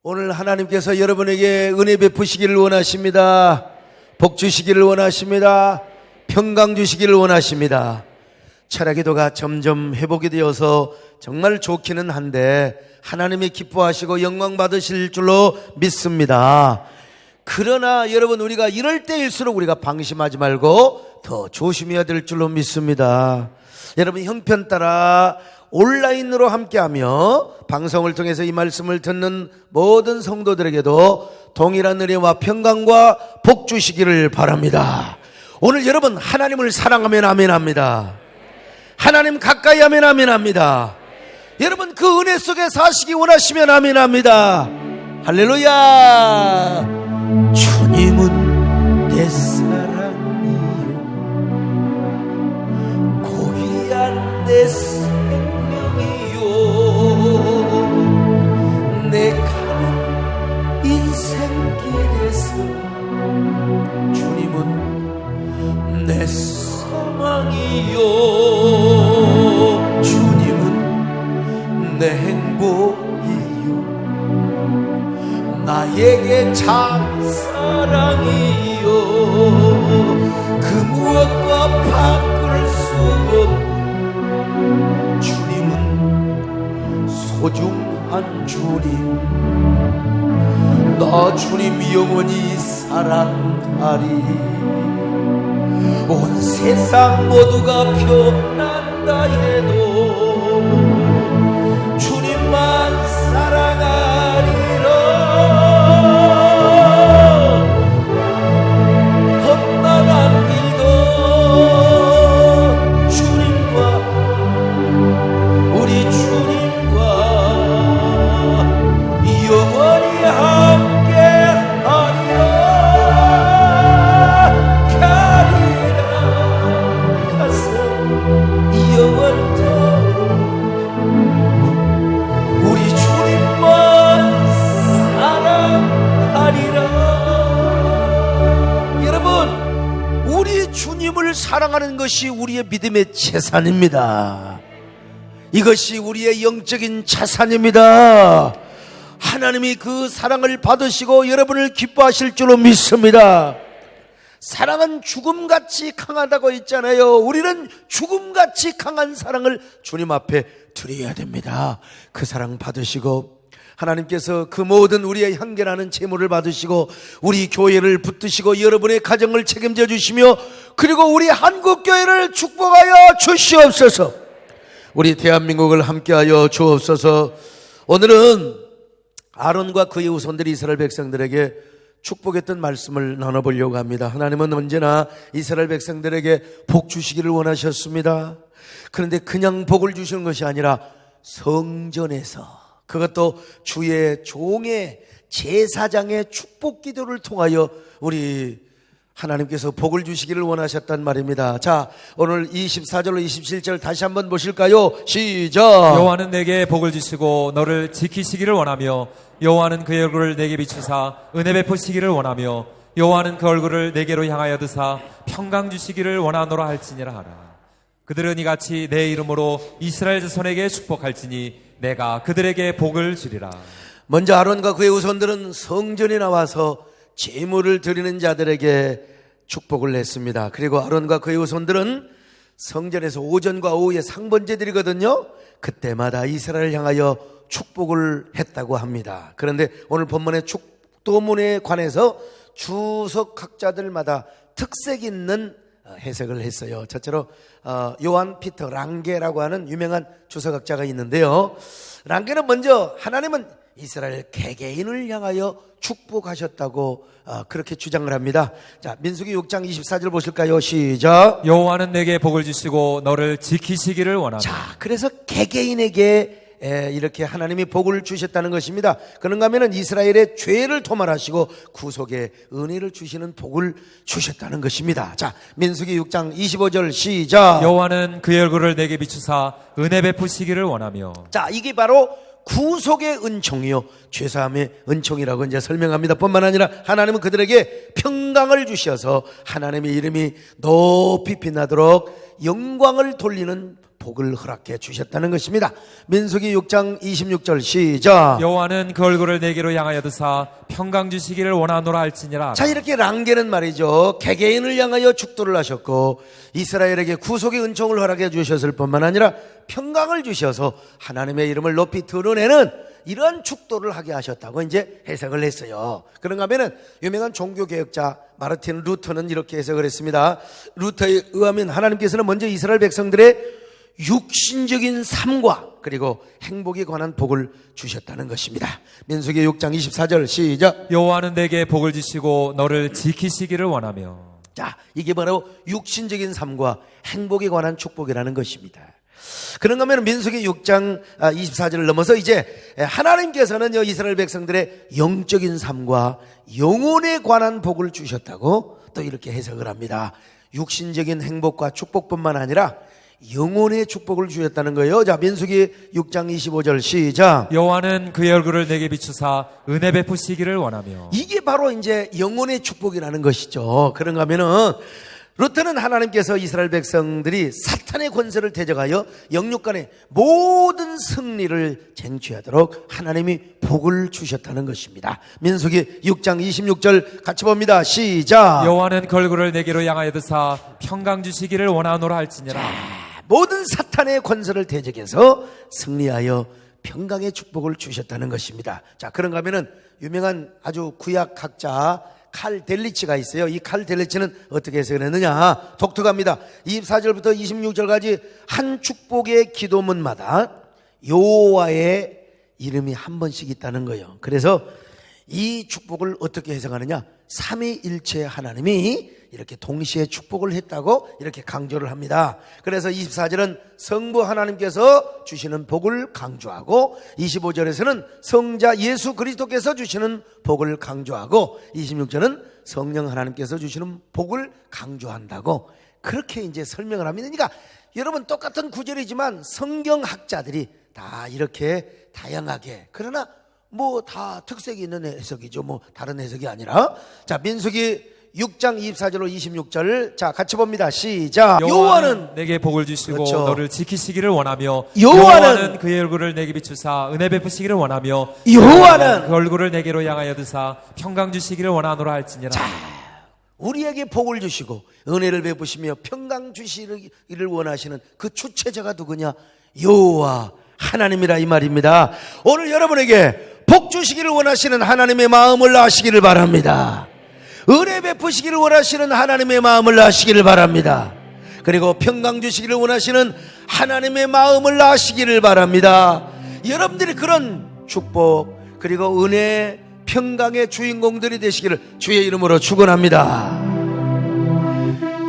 오늘 하나님께서 여러분에게 은혜 베푸시기를 원하십니다. 복 주시기를 원하십니다. 평강 주시기를 원하십니다. 철야기도가 점점 회복이 되어서 정말 좋기는 한데 하나님이 기뻐하시고 영광 받으실 줄로 믿습니다. 그러나 여러분, 우리가 이럴 때일수록 우리가 방심하지 말고 더 조심해야 될 줄로 믿습니다. 여러분, 형편 따라 온라인으로 함께하며 방송을 통해서 이 말씀을 듣는 모든 성도들에게도 동일한 은혜와 평강과 복 주시기를 바랍니다. 오늘 여러분, 하나님을 사랑하면 아멘합니다. 하나님 가까이 하면 아멘합니다. 여러분, 그 은혜 속에 사시기 원하시면 아멘합니다. 할렐루야. 주님은 내 사랑이요 고귀한 내 생명이요 내 가는 인생길에서 주님은 내 소망이요 주님은 내 행복이요 나에게 참 사랑이요 그 무엇과 바꿀 수 없는 주님은 소중한 주님 나 주님 영원히 사랑하리 온 세상 모두가 변한다 해도 주님만 사랑하리라 험난한 길도 주님과 우리 주님과 영원히 함께하리라 가리라 가서 영원토록 우리 주님만 사랑하리라. 여러분, 우리 주님을 사랑하는 것이 우리의 믿음의 재산입니다. 이것이 우리의 영적인 자산입니다. 하나님이 그 사랑을 받으시고 여러분을 기뻐하실 줄로 믿습니다. 사랑은 죽음같이 강하다고 했잖아요. 우리는 죽음같이 강한 사랑을 주님 앞에 드려야 됩니다. 그 사랑 받으시고 하나님께서 그 모든 우리의 향결하는 재물을 받으시고 우리 교회를 붙드시고 여러분의 가정을 책임져 주시며 그리고 우리 한국교회를 축복하여 주시옵소서. 우리 대한민국을 함께하여 주옵소서. 오늘은 아론과 그의 후손들이 이스라엘 백성들에게 축복했던 말씀을 나눠보려고 합니다. 하나님은 언제나 이스라엘 백성들에게 복 주시기를 원하셨습니다. 그런데 그냥 복을 주시는 것이 아니라 성전에서, 그것도 주의 종의 제사장의 축복 기도를 통하여 우리 하나님께서 복을 주시기를 원하셨단 말입니다. 자, 오늘 24절로 27절 다시 한번 보실까요? 시작. 여호와는 내게 복을 주시고 너를 지키시기를 원하며 여호와는 그의 얼굴을 내게 비추사 은혜 베푸시기를 원하며 여호와는 그 얼굴을 내게로 향하여 드사 평강 주시기를 원하노라 할지니라 하라. 그들은 이같이 내 이름으로 이스라엘 자손에게 축복할지니 내가 그들에게 복을 주리라. 먼저 아론과 그의 후손들은 성전에 나와서 제물을 드리는 자들에게 축복을 했습니다. 그리고 아론과 그의 후손들은 성전에서 오전과 오후에 상번제 드리거든요. 그때마다 이스라엘을 향하여 축복을 했다고 합니다. 그런데 오늘 본문의 축도문에 관해서 주석학자들마다 특색 있는 해석을 했어요. 첫째로 요한 피터 랑게라고 하는 유명한 주석학자가 있는데요. 랑게는 먼저 하나님은 이스라엘 개개인을 향하여 축복하셨다고 그렇게 주장을 합니다. 자, 민수기 6장 24절 보실까요? 시작. 여호와는 내게 복을 주시고 너를 지키시기를 원하며. 자, 그래서 개개인에게 이렇게 하나님이 복을 주셨다는 것입니다. 그런가 하면 이스라엘의 죄를 토말하시고 구속의 은혜를 주시는 복을 주셨다는 것입니다. 자, 민수기 6장 25절 시작. 여호와는 그의 얼굴을 내게 비추사 은혜 베푸시기를 원하며. 자, 이게 바로 구속의 은총이요 죄사함의 은총이라고 이제 설명합니다. 뿐만 아니라 하나님은 그들에게 평강을 주셔서 하나님의 이름이 높이 빛나도록 영광을 돌리는 복을 허락해 주셨다는 것입니다. 민수기 6장 26절 시작. 여호와는 그 얼굴을 내게로 향하여 드사 평강 주시기를 원하노라 할지니라. 자, 이렇게 랑게는 말이죠, 개개인을 향하여 축도를 하셨고 이스라엘에게 구속의 은총을 허락해 주셨을 뿐만 아니라 평강을 주셔서 하나님의 이름을 높이 드러내는 이러한 축도를 하게 하셨다고 이제 해석을 했어요. 그런가 하면은 유명한 종교개혁자 마르틴 루터는 이렇게 해석을 했습니다. 루터에 의하면 하나님께서는 먼저 이스라엘 백성들의 육신적인 삶과 그리고 행복에 관한 복을 주셨다는 것입니다. 민수기 6장 24절 시작. 여호와는 내게 복을 주시고 너를 지키시기를 원하며. 자, 이게 바로 육신적인 삶과 행복에 관한 축복이라는 것입니다. 그런가 하면 민수기 6장 24절을 넘어서 이제 하나님께서는 이스라엘 백성들의 영적인 삶과 영혼에 관한 복을 주셨다고 또 이렇게 해석을 합니다. 육신적인 행복과 축복뿐만 아니라 영혼의 축복을 주셨다는 거예요. 자, 민수기 6장 25절 시작. 여호와는 그의 얼굴을 내게 비추사 은혜 베푸시기를 원하며. 이게 바로 이제 영혼의 축복이라는 것이죠. 그런가 하면은 루터는 하나님께서 이스라엘 백성들이 사탄의 권세를 대적하여 영육간의 모든 승리를 쟁취하도록 하나님이 복을 주셨다는 것입니다. 민수기 6장 26절 같이 봅니다. 시작. 여호와는 그 얼굴을 내게로 향하여 드사 평강 주시기를 원하노라 할지니라. 모든 사탄의 권세를 대적해서 승리하여 평강의 축복을 주셨다는 것입니다. 자, 그런가 하면은 유명한 아주 구약학자 칼 델리치가 있어요. 이 칼 델리치는 어떻게 해석을 했느냐, 독특합니다. 24절부터 26절까지 한 축복의 기도문마다 여호와의 이름이 한 번씩 있다는 거예요. 그래서 이 축복을 어떻게 해석하느냐, 삼위일체 하나님이 이렇게 동시에 축복을 했다고 이렇게 강조를 합니다. 그래서 24절은 성부 하나님께서 주시는 복을 강조하고 25절에서는 성자 예수 그리스도께서 주시는 복을 강조하고 26절은 성령 하나님께서 주시는 복을 강조한다고 그렇게 이제 설명을 합니다. 그러니까 여러분, 똑같은 구절이지만 성경학자들이 다 이렇게 다양하게, 그러나 뭐 다 특색이 있는 해석이죠. 뭐 다른 해석이 아니라. 자, 민수기 6장 24절로 26절 자 같이 봅니다. 시작. 여호와는 내게 복을 주시고 그렇죠. 너를 지키시기를 원하며. 여호와는 그의 얼굴을 내게 비추사 은혜 베푸시기를 원하며. 여호와는 그 얼굴을 내게로 향하여 드사 평강 주시기를 원하노라 할지니라. 자, 우리에게 복을 주시고 은혜를 베푸시며 평강 주시기를 원하시는 그 주체자가 누구냐? 여호와 하나님이라 이 말입니다. 오늘 여러분에게 복 주시기를 원하시는 하나님의 마음을 아시기를 바랍니다. 은혜 베푸시기를 원하시는 하나님의 마음을 아시기를 바랍니다. 그리고 평강 주시기를 원하시는 하나님의 마음을 아시기를 바랍니다. 여러분들이 그런 축복 그리고 은혜 평강의 주인공들이 되시기를 주의 이름으로 축원합니다.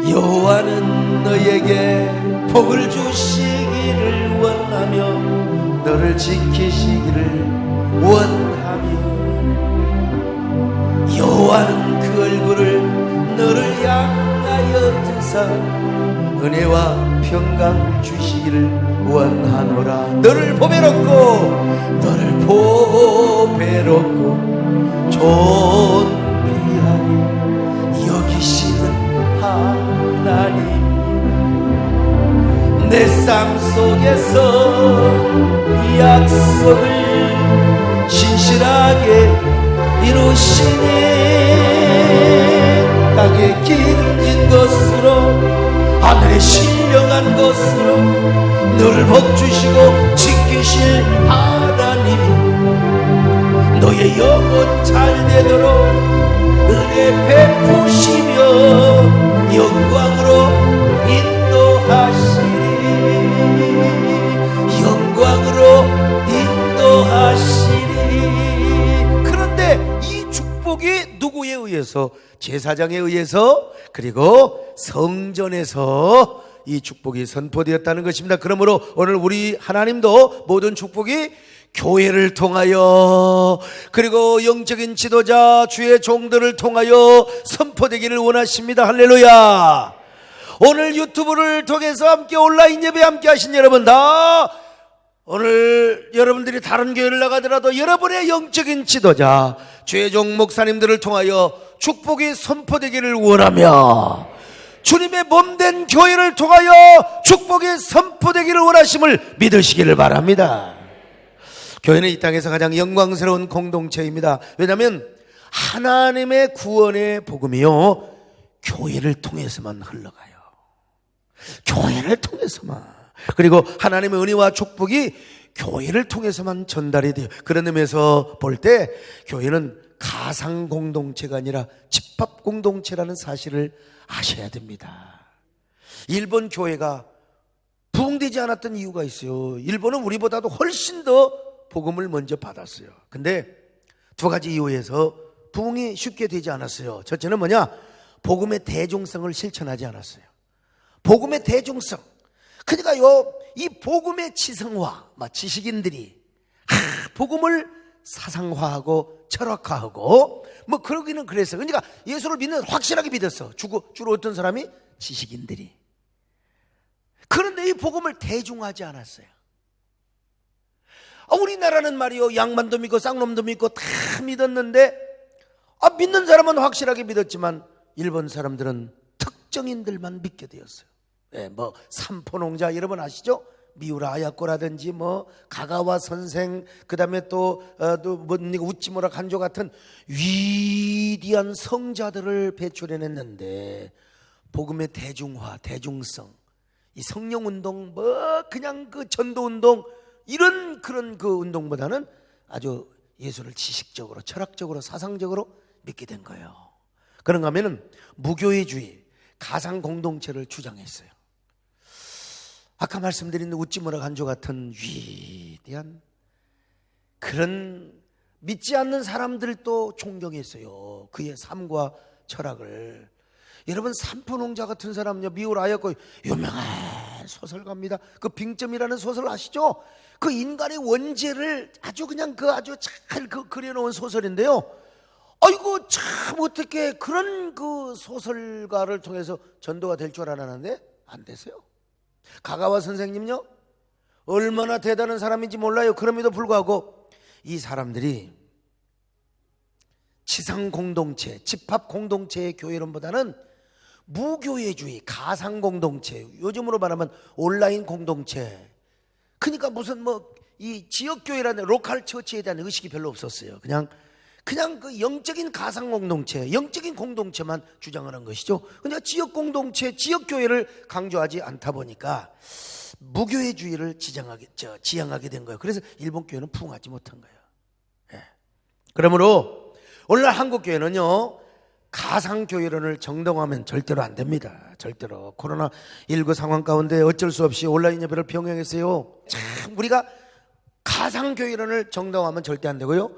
여호와는 너에게 복을 주시기를 원하며 너를 지키시기를 원하며 여호와는 그 얼굴을 너를 향하여 드사 은혜와 평강 주시기를 원하노라. 너를 보배롭고 존귀하게 여기시는 하나님, 내 삶 속에서 이 약속을 신실하게 이루시니 땅에 기름진 것으로 하늘에 신령한 것으로 너를 복주시고 지키실 하나님이 너의 영혼 잘 되도록 은혜 베푸시며 영광으로 인도하시리. 영광으로 인도하시리. 그런데 이 축복이 누구에 의해서? 제사장에 의해서, 그리고 성전에서 이 축복이 선포되었다는 것입니다. 그러므로 오늘 우리 하나님도 모든 축복이 교회를 통하여 그리고 영적인 지도자 주의 종들을 통하여 선포되기를 원하십니다. 할렐루야. 오늘 유튜브를 통해서 함께 온라인 예배 함께 하신 여러분 다 오늘 여러분들이 다른 교회를 나가더라도 여러분의 영적인 지도자 주의 종 목사님들을 통하여 축복이 선포되기를 원하며 주님의 몸된 교회를 통하여 축복이 선포되기를 원하심을 믿으시기를 바랍니다. 교회는 이 땅에서 가장 영광스러운 공동체입니다. 왜냐하면 하나님의 구원의 복음이요, 교회를 통해서만 흘러가요. 교회를 통해서만. 그리고 하나님의 은혜와 축복이 교회를 통해서만 전달이 돼요. 그런 의미에서 볼 때 교회는 가상 공동체가 아니라 집합 공동체라는 사실을 아셔야 됩니다. 일본 교회가 부흥되지 않았던 이유가 있어요. 일본은 우리보다도 훨씬 더 복음을 먼저 받았어요. 근데 두 가지 이유에서 부흥이 쉽게 되지 않았어요. 첫째는 뭐냐? 복음의 대중성을 실천하지 않았어요. 복음의 대중성. 그러니까요, 이 복음의 지성화, 지식인들이 복음을 사상화하고 철학화하고 그러기는 그랬어요. 그러니까 예수를 믿는 확실하게 믿었어. 주로 어떤 사람이? 지식인들이. 그런데 이 복음을 대중화하지 않았어요. 우리나라는 말이요, 양반도 믿고 쌍놈도 믿고 다 믿었는데 믿는 사람은 확실하게 믿었지만 일본 사람들은 특정인들만 믿게 되었어요. 삼포농자 여러분 아시죠? 미우라 아야코라든지 가가와 선생, 그 다음에 또 우찌무라 간조 같은 위대한 성자들을 배출해냈는데 복음의 대중화, 대중성, 이 성령운동, 그냥 그 전도운동, 그런 그 운동보다는 아주 예수를 지식적으로, 철학적으로, 사상적으로 믿게 된 거예요. 그런가 하면은 무교회주의, 가상 공동체를 주장했어요. 아까 말씀드린 우찌무라 간조 같은 위대한 그런 믿지 않는 사람들도 존경했어요. 그의 삶과 철학을. 여러분, 삼포농자 같은 사람요, 미우라 아야코 유명한 소설가입니다. 그 빙점이라는 소설 아시죠? 그 인간의 원죄를 아주 그냥 아주 잘 그려놓은 소설인데요. 아이고, 참 어떻게 그런 그 소설가를 통해서 전도가 될 줄 알았는데 안 됐어요. 가가와 선생님요, 얼마나 대단한 사람인지 몰라요. 그럼에도 불구하고 이 사람들이 지상 공동체, 집합 공동체의 교회론보다는 무교회주의, 가상 공동체, 요즘으로 말하면 온라인 공동체. 그러니까 무슨 이 지역 교회라는 로컬 처치에 대한 의식이 별로 없었어요. 그냥 그 영적인 가상 공동체, 영적인 공동체만 주장하는 것이죠. 그러니까 지역 공동체, 지역 교회를 강조하지 않다 보니까 무교회주의를 지향하게 된 거예요. 그래서 일본 교회는 부흥하지 못한 거예요. 그러므로 오늘날 한국 교회는요, 가상 교회론을 정당화하면 절대로 안 됩니다. 절대로. 코로나19 상황 가운데 어쩔 수 없이 온라인 예배를 병행했어요. 참 우리가 가상 교회론을 정당화하면 절대 안 되고요.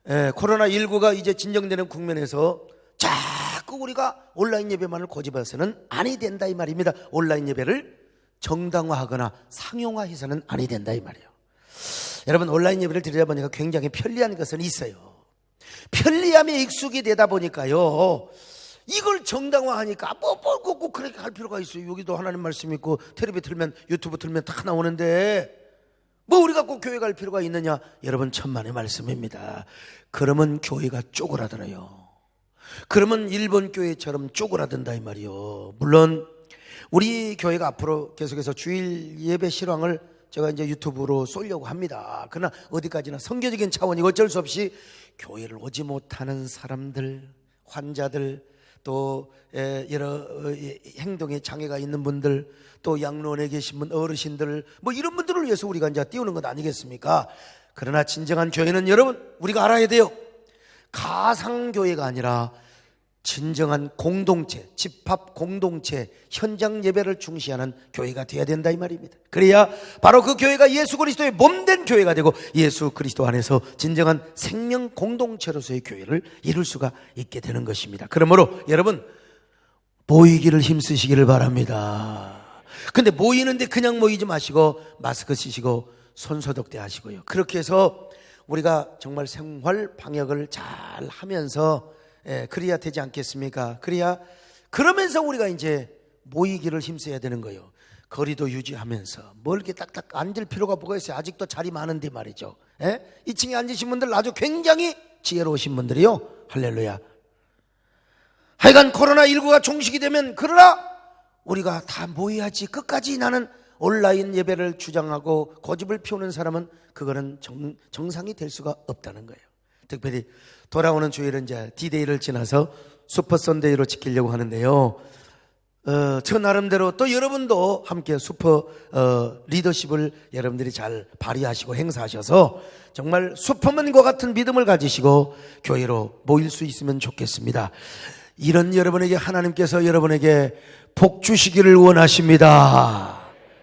코로나19가 이제 진정되는 국면에서 자꾸 우리가 온라인 예배만을 고집해서는 아니 된다 이 말입니다. 온라인 예배를 정당화하거나 상용화해서는 아니 된다 이 말이에요. 여러분, 온라인 예배를 드리다 보니까 굉장히 편리한 것은 있어요. 편리함에 익숙이 되다 보니까요, 이걸 정당화하니까 꼭 그렇게 할 필요가 있어요. 여기도 하나님 말씀 있고 텔레비 틀면, 유튜브 틀면 다 나오는데 우리가 꼭 교회 갈 필요가 있느냐? 여러분, 천만의 말씀입니다. 그러면 교회가 쪼그라들어요. 그러면 일본 교회처럼 쪼그라든다 이 말이요. 물론 우리 교회가 앞으로 계속해서 주일 예배 실황을 제가 이제 유튜브로 쏠려고 합니다. 그러나 어디까지나 선교적인 차원이 어쩔 수 없이 교회를 오지 못하는 사람들, 환자들, 또 여러 행동에 장애가 있는 분들, 또 양로원에 계신 분, 어르신들, 이런 분들을 위해서 우리가 이제 띄우는 것 아니겠습니까? 그러나 진정한 교회는 여러분, 우리가 알아야 돼요. 가상교회가 아니라 진정한 공동체, 집합 공동체, 현장 예배를 중시하는 교회가 되어야 된다 이 말입니다. 그래야 바로 그 교회가 예수 그리스도의 몸된 교회가 되고 예수 그리스도 안에서 진정한 생명 공동체로서의 교회를 이룰 수가 있게 되는 것입니다. 그러므로 여러분, 모이기를 힘쓰시기를 바랍니다. 근데 모이는데 그냥 모이지 마시고 마스크 쓰시고 손소독대 하시고요. 그렇게 해서 우리가 정말 생활 방역을 잘 하면서 그래야 되지 않겠습니까? 그러면서 우리가 이제 모이기를 힘써야 되는 거예요. 거리도 유지하면서 이렇게 딱딱 앉을 필요가 뭐가 있어요? 아직도 자리 많은데 말이죠. 2층에 앉으신 분들 아주 굉장히 지혜로우신 분들이요. 할렐루야. 하여간 코로나19가 종식이 되면, 그러나 우리가 다 모여야지 끝까지 나는 온라인 예배를 주장하고 고집을 피우는 사람은 그거는 정상이 될 수가 없다는 거예요. 특별히 돌아오는 주일은 이제 D-Day를 지나서 슈퍼 선데이로 지키려고 하는데요. 저 나름대로 또 여러분도 함께 슈퍼 리더십을 여러분들이 잘 발휘하시고 행사하셔서 정말 슈퍼맨과 같은 믿음을 가지시고 교회로 모일 수 있으면 좋겠습니다. 이런 여러분에게 하나님께서 여러분에게 복 주시기를 원하십니다.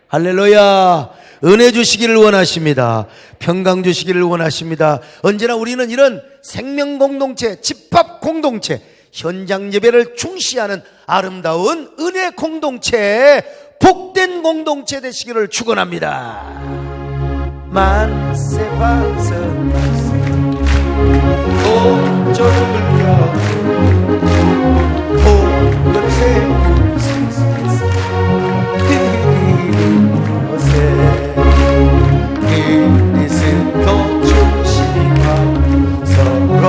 할렐루야. 은혜 주시기를 원하십니다. 평강 주시기를 원하십니다. 언제나 우리는 이런 생명 공동체, 집합 공동체, 현장 예배를 중시하는 아름다운 은혜 공동체, 복된 공동체 되시기를 축원합니다. 만세 반석 오절을 그리스도 중심한 서로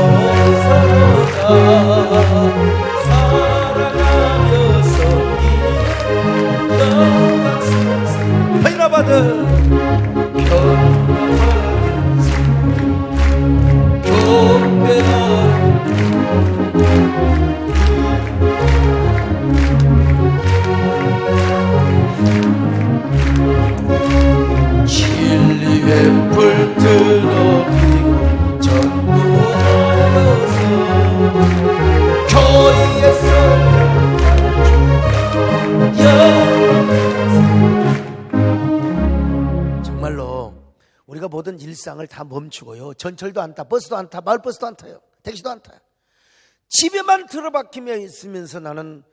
사랑하며 섬기는 변화받은 진리의 불들 높이고 전부하여서 교회에서 정말로 우리가 모든 일상을 다 멈추고요, 전철도 안 타, 버스도 안 타, 마을버스도 안 타요, 택시도 안 타요. 집에만 들어박히며 있으면서 나는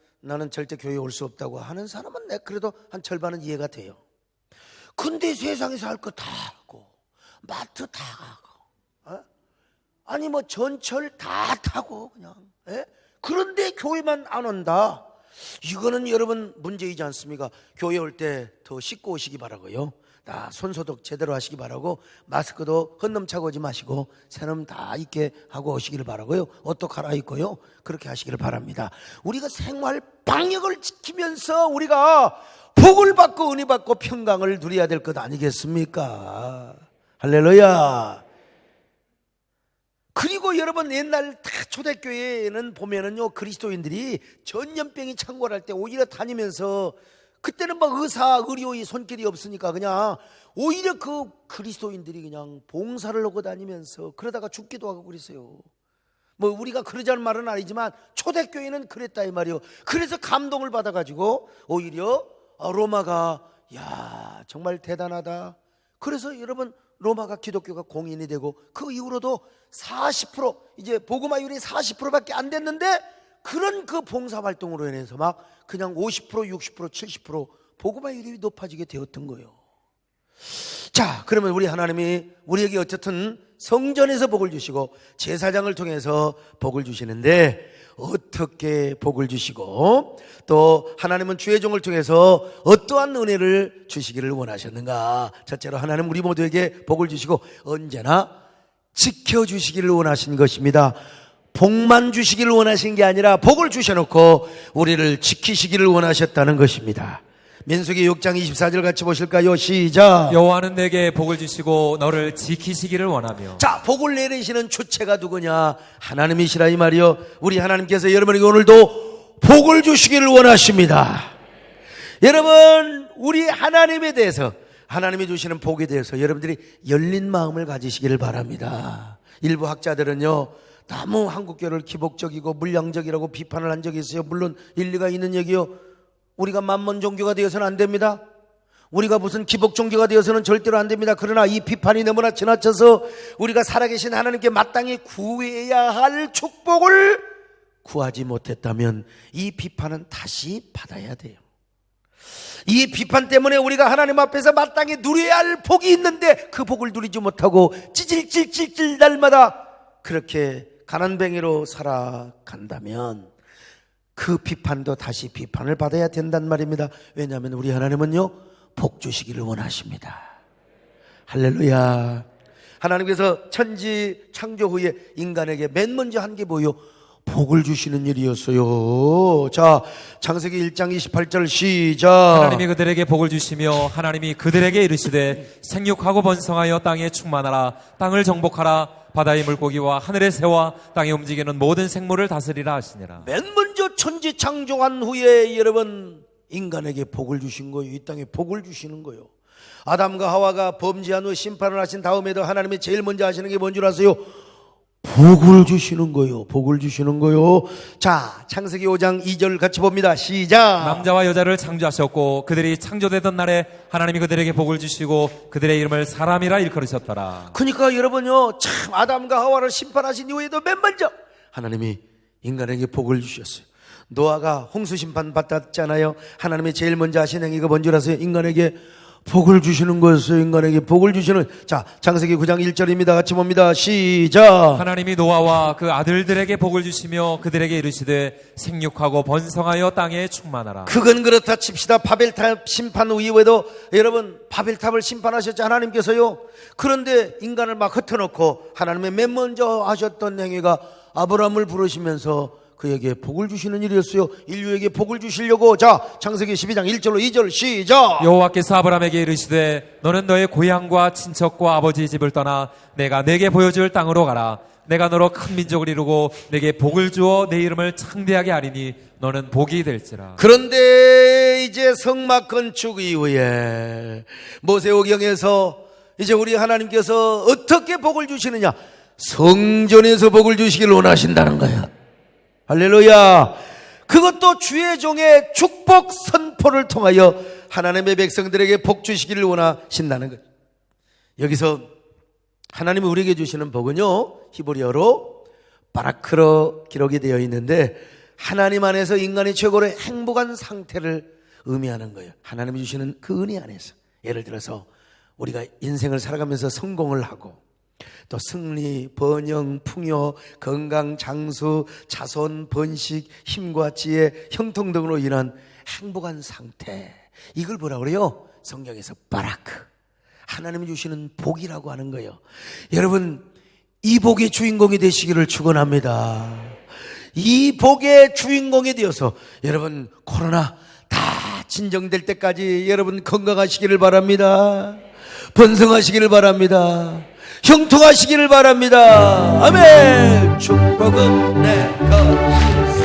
절대 교회에 올 수 없다고 하는 사람은 그래도 한 절반은 이해가 돼요. 근데 세상에서 할 거 다 하고 마트 다 가고 아니 뭐 전철 다 타고 그냥 그런데 교회만 안 온다. 이거는 여러분 문제이지 않습니까? 교회 올 때 더 씻고 오시기 바라고요, 손소독 제대로 하시기 바라고, 마스크도 헛넘차고 오지 마시고 새놈 다 있게 하고 오시기를 바라고요, 옷도 갈아입고요, 그렇게 하시기를 바랍니다. 우리가 생활 방역을 지키면서 우리가 복을 받고 은혜 받고 평강을 누려야 될 것 아니겠습니까? 할렐루야. 그리고 여러분, 옛날 다 초대교회에는 보면은요, 그리스도인들이 전염병이 창궐할 때 오히려 다니면서, 그때는 막 의사, 의료의 손길이 없으니까 그냥 오히려 그 그리스도인들이 그냥 봉사를 하고 다니면서 그러다가 죽기도 하고 그랬어요. 뭐 우리가 그러자는 말은 아니지만 초대교회는 그랬다 이 말이요. 그래서 감동을 받아가지고 오히려 로마가 정말 대단하다. 그래서 여러분, 로마가 기독교가 공인이 되고 그 이후로도 40% 이제 복음화율이 40%밖에 안 됐는데, 그런 그 봉사활동으로 인해서 막 그냥 50%, 60%, 70% 복음화율이 높아지게 되었던 거예요. 자, 그러면 우리 하나님이 우리에게 어쨌든 성전에서 복을 주시고 제사장을 통해서 복을 주시는데, 어떻게 복을 주시고 또 하나님은 주의 종을 통해서 어떠한 은혜를 주시기를 원하셨는가? 첫째로 하나님 우리 모두에게 복을 주시고 언제나 지켜주시기를 원하신 것입니다. 복만 주시기를 원하신 게 아니라 복을 주셔놓고 우리를 지키시기를 원하셨다는 것입니다. 민수기 6장 24절 같이 보실까요? 시작. 여호와는 내게 복을 주시고 너를 지키시기를 원하며. 자, 복을 내리시는 주체가 누구냐? 하나님이시라 이 말이요. 우리 하나님께서 여러분에게 오늘도 복을 주시기를 원하십니다. 여러분, 우리 하나님에 대해서, 하나님이 주시는 복에 대해서 여러분들이 열린 마음을 가지시기를 바랍니다. 일부 학자들은요, 너무 한국교를 기복적이고 물량적이라고 비판을 한 적이 있어요. 물론 일리가 있는 얘기요. 우리가 만몬 종교가 되어서는 안 됩니다. 우리가 무슨 기복 종교가 되어서는 절대로 안 됩니다. 그러나 이 비판이 너무나 지나쳐서 우리가 살아계신 하나님께 마땅히 구해야 할 축복을 구하지 못했다면 이 비판은 다시 받아야 돼요. 이 비판 때문에 우리가 하나님 앞에서 마땅히 누려야 할 복이 있는데 그 복을 누리지 못하고 찌질찔찔찔 날마다 그렇게 가난뱅이로 살아간다면 그 비판도 다시 비판을 받아야 된단 말입니다. 왜냐하면 우리 하나님은요, 복 주시기를 원하십니다. 할렐루야. 하나님께서 천지 창조 후에 인간에게 맨 먼저 한 게 뭐요? 복을 주시는 일이었어요. 자, 창세기 1장 28절 시작. 하나님이 그들에게 복을 주시며 하나님이 그들에게 이르시되 생육하고 번성하여 땅에 충만하라. 땅을 정복하라. 바다의 물고기와 하늘의 새와 땅에 움직이는 모든 생물을 다스리라 하시니라. 맨 먼저 천지 창조한 후에 여러분 인간에게 복을 주신 거예요. 이 땅에 복을 주시는 거예요. 아담과 하와가 범죄한 후 심판을 하신 다음에도 하나님이 제일 먼저 하시는 게 뭔 줄 아세요? 복을 주시는 거예요. 복을 주시는 거예요. 자, 창세기 5장 2절 같이 봅니다. 시작. 남자와 여자를 창조하셨고 그들이 창조되던 날에 하나님이 그들에게 복을 주시고 그들의 이름을 사람이라 일컬으셨더라. 그러니까 여러분요, 참 아담과 하와를 심판하신 이후에도 맨 먼저 하나님이 인간에게 복을 주셨어요. 노아가 홍수 심판 받았잖아요. 하나님이 제일 먼저 하신 행위가 뭔 줄 아세요? 인간에게 복을 주시는 것이에요. 인간에게 복을 주시는. 자, 창세기 9장 1절입니다. 같이 봅니다. 시작. 하나님이 노아와 그 아들들에게 복을 주시며 그들에게 이르시되 생육하고 번성하여 땅에 충만하라. 그건 그렇다 칩시다. 바벨탑 심판 이후에도 여러분 바벨탑을 심판하셨죠, 하나님께서요. 그런데 인간을 막 흩어놓고 하나님의 맨 먼저 하셨던 행위가 아브라함을 부르시면서 그에게 복을 주시는 일이었어요. 인류에게 복을 주시려고. 자, 창세기 12장 1절로 2절 시작. 여호와께서 아브라함에게 이르시되 너는 너의 고향과 친척과 아버지의 집을 떠나 내가 내게 보여줄 땅으로 가라. 내가 너로 큰 민족을 이루고 내게 복을 주어 내 이름을 창대하게 하리니 너는 복이 될지라. 그런데 이제 성막 건축 이후에 모세오경에서 이제 우리 하나님께서 어떻게 복을 주시느냐? 성전에서 복을 주시길 원하신다는 거야. 할렐루야. 그것도 주의 종의 축복 선포를 통하여 하나님의 백성들에게 복 주시기를 원하신다는 거예요. 여기서 하나님이 우리에게 주시는 복은요, 히브리어로 바라크로 기록이 되어 있는데 하나님 안에서 인간이 최고로 행복한 상태를 의미하는 거예요. 하나님이 주시는 그 은혜 안에서. 예를 들어서 우리가 인생을 살아가면서 성공을 하고 또 승리, 번영, 풍요, 건강, 장수, 자손, 번식, 힘과 지혜, 형통 등으로 인한 행복한 상태. 이걸 뭐라 그래요? 성경에서 바라크. 하나님이 주시는 복이라고 하는 거예요. 여러분, 이 복의 주인공이 되시기를 축원합니다. 이 복의 주인공이 되어서 여러분 코로나 다 진정될 때까지 여러분 건강하시기를 바랍니다. 번성하시기를 바랍니다. 형통하시기를 바랍니다. 아멘. 축복은 내 것일세.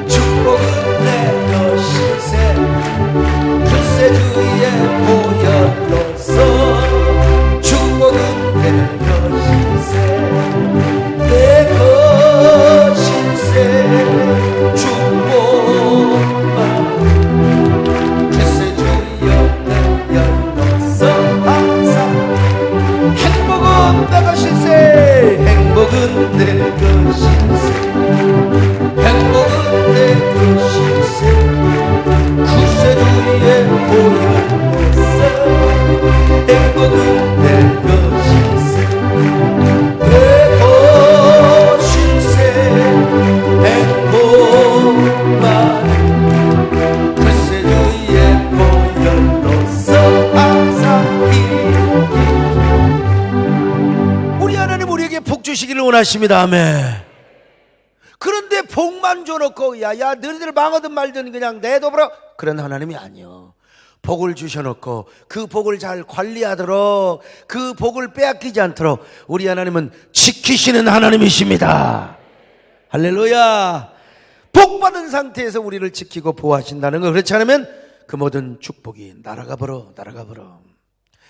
축복은 내 것일세. 글쎄 주의 보혈로서 축복은 내 것일세. 내 것일세. 축복만 글쎄 주의 보혈로서 항상 행복은 내 것일세. 행복은 내 것일세. 행복은 내 것일세. 구세주의 보혈로서 행복은 내 것일세. 내 것일세. 행복만 구세주의 보혈로서 항상 우리 하나님 우리에게 복 주시기를 원하십니다. 아멘. 그런데 복만 줘놓고 야 너희들 망하든 말든 그냥 내둬버려, 그런 하나님이 아니요. 복을 주셔놓고 그 복을 잘 관리하도록, 그 복을 빼앗기지 않도록 우리 하나님은 지키시는 하나님이십니다. 할렐루야. 복 받은 상태에서 우리를 지키고 보호하신다는 거. 그렇지 않으면 그 모든 축복이 날아가 버려.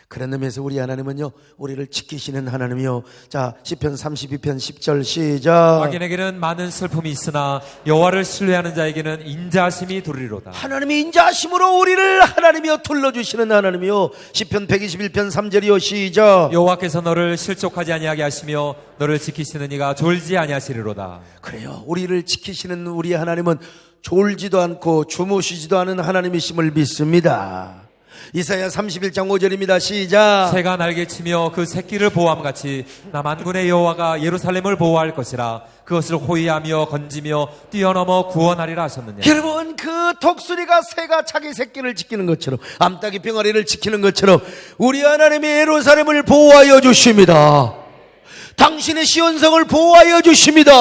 그런 의미에서 우리 하나님은요, 우리를 지키시는 하나님이요. 자, 시편 32편 10절 시작. 악인에게는 많은 슬픔이 있으나 여호와를 신뢰하는 자에게는 인자하심이 두리로다. 하나님이 인자하심으로 우리를 하나님이여 둘러주시는 하나님이요. 시편 121편 3절이요 시작. 여호와께서 너를 실족하지 아니하게 하시며 너를 지키시는 이가 졸지 아니하시리로다. 그래요. 우리를 지키시는 우리 하나님은 졸지도 않고 주무시지도 않은 하나님이심을 믿습니다. 이사야 31장 5절입니다. 시작. 새가 날개치며 그 새끼를 보호함같이 나 만군의 여호와가 예루살렘을 보호할 것이라. 그것을 호위하며 건지며 뛰어넘어 구원하리라 하셨느냐. 여러분, 그 독수리가 새가 자기 새끼를 지키는 것처럼, 암탉이 병아리를 지키는 것처럼 우리 하나님이 예루살렘을 보호하여 주십니다. 당신의 시온성을 보호하여 주십니다.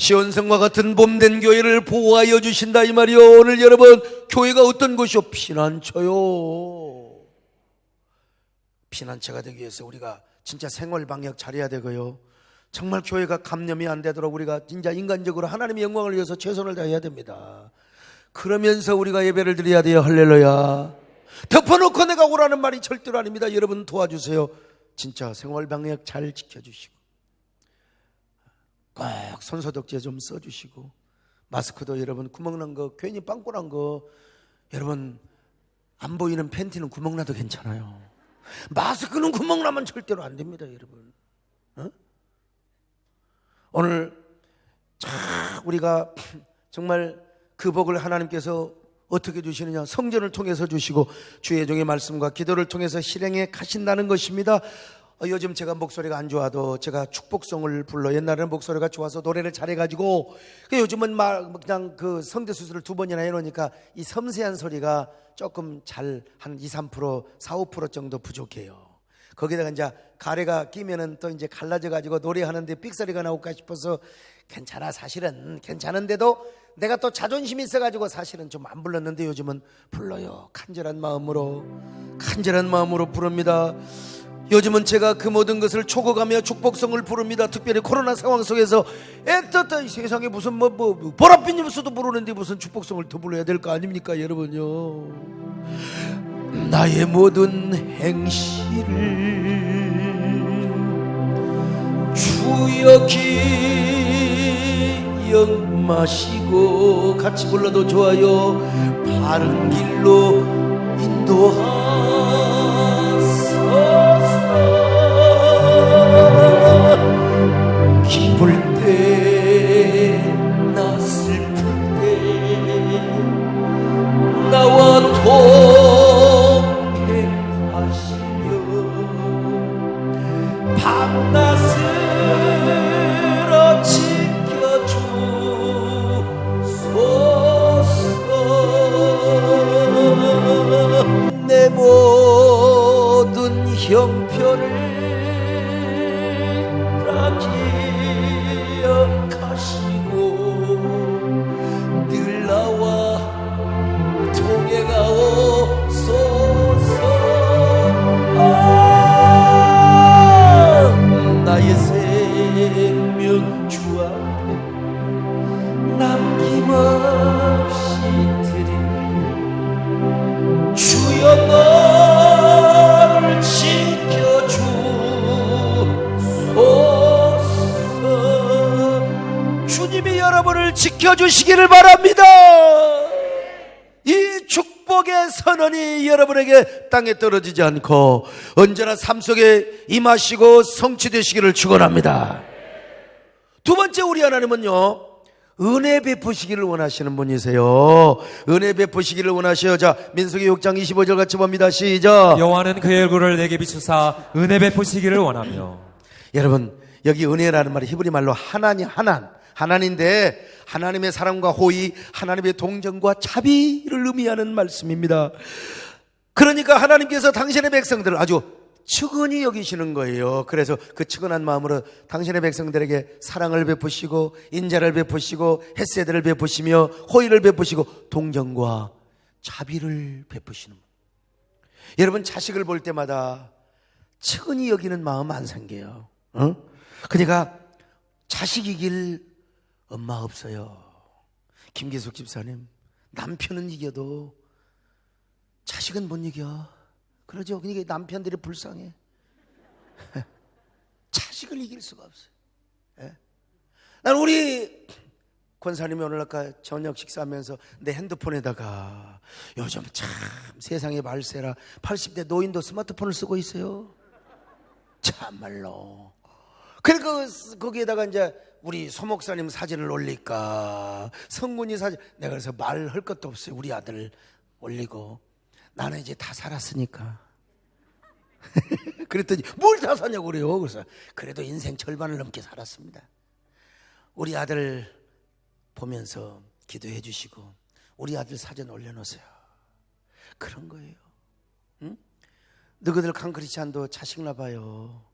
시온성과 같은 봄된 교회를 보호하여 주신다 이 말이요. 오늘 여러분, 교회가 어떤 곳이요? 피난처요. 피난처가 되기 위해서 우리가 진짜 생활 방역 잘해야 되고요. 정말 교회가 감염이 안 되도록 우리가 진짜 인간적으로 하나님의 영광을 위해서 최선을 다해야 됩니다. 그러면서 우리가 예배를 드려야 돼요. 할렐루야. 덮어놓고 내가 오라는 말이 절대로 아닙니다. 여러분 도와주세요. 진짜 생활 방역 잘 지켜주시고 꼭 손소독제 좀 써주시고 마스크도 여러분 구멍난 거 괜히 빵꾸난 거 여러분 안 보이는 팬티는 구멍나도 괜찮아요. 마스크는 구멍나면 절대로 안 됩니다. 여러분 오늘 우리가 정말 그 복을 하나님께서 어떻게 주시느냐? 성전을 통해서 주시고 주의 종의 말씀과 기도를 통해서 실행해 가신다는 것입니다. 요즘 제가 목소리가 안 좋아도 제가 축복송을 불러. 옛날에는 목소리가 좋아서 노래를 잘해가지고 요즘은 그냥 그 성대 수술을 2번이나 해놓으니까 이 섬세한 소리가 조금 잘 한 2, 3%, 4, 5% 정도 부족해요. 거기다가 이제 가래가 끼면은 또 이제 갈라져가지고 노래하는데 삑사리가 나올까 싶어서 괜찮아. 사실은 괜찮은데도 내가 또 자존심이 있어가지고 사실은 좀 안 불렀는데 요즘은 불러요. 간절한 마음으로 부릅니다. 요즘은 제가 그 모든 것을 초거가며 축복성을 부릅니다. 특별히 코로나 상황 속에서 애틋한 이 세상에 무슨 보랏빛 뉴스도 부르는데 무슨 축복성을 더 불러야 될 거 아닙니까 여러분요. 나의 모든 행실을 주여 기억마시고 같이 불러도 좋아요. 바른 길로 인도하소서. 기쁠 때 나 슬플 때 나와 동행하시며 밤낮으로 지켜주소서. 내 모든 형편을 다 기억하시고 늘 나와 동행하옵소서. 나의 생명 주 앞에 남김없이 드리 주여 너를 지켜주소서. 주님이 여러분을 지켜주시기를 바랍니다. 이 축복의 선언이 여러분에게 땅에 떨어지지 않고 언제나 삶 속에 임하시고 성취되시기를 축원합니다. 두 번째, 우리 하나님은요 은혜 베푸시기를 원하시는 분이세요. 은혜 베푸시기를 원하셔요. 자, 민수기 6장 25절 같이 봅니다. 시작. 여호와는 그의 얼굴을 내게 비추사 은혜 베푸시기를 원하며. 여러분, 여기 은혜라는 말이 히브리 말로 하나인데 하나님의 사랑과 호의, 하나님의 동정과 자비를 의미하는 말씀입니다. 그러니까 하나님께서 당신의 백성들을 아주 측은히 여기시는 거예요. 그래서 그 측은한 마음으로 당신의 백성들에게 사랑을 베푸시고 인자를 베푸시고 헷세들을 베푸시며 호의를 베푸시고 동정과 자비를 베푸시는 분. 여러분, 자식을 볼 때마다 측은히 여기는 마음 안 생겨요. 그러니까 자식이길 엄마 없어요. 김기숙 집사님, 남편은 이겨도 자식은 못 이겨. 그러죠. 그러니까 남편들이 불쌍해. 자식을 이길 수가 없어요. 난 우리 권사님이 오늘 아까 저녁 식사하면서 내 핸드폰에다가 요즘 참 세상에 말세라 80대 노인도 스마트폰을 쓰고 있어요. 참말로. 그러니까 거기에다가 이제 우리 소목사님 사진을 올릴까, 성군이 사진, 내가 그래서 말할 것도 없어요. 우리 아들 올리고. 나는 이제 다 살았으니까. 그랬더니 뭘 다 사냐고 그래요. 그래서 그래도 인생 절반을 넘게 살았습니다. 우리 아들 보면서 기도해 주시고 우리 아들 사진 올려놓으세요. 그런 거예요. 응? 너희들 강크리스찬도 자식 낳아요.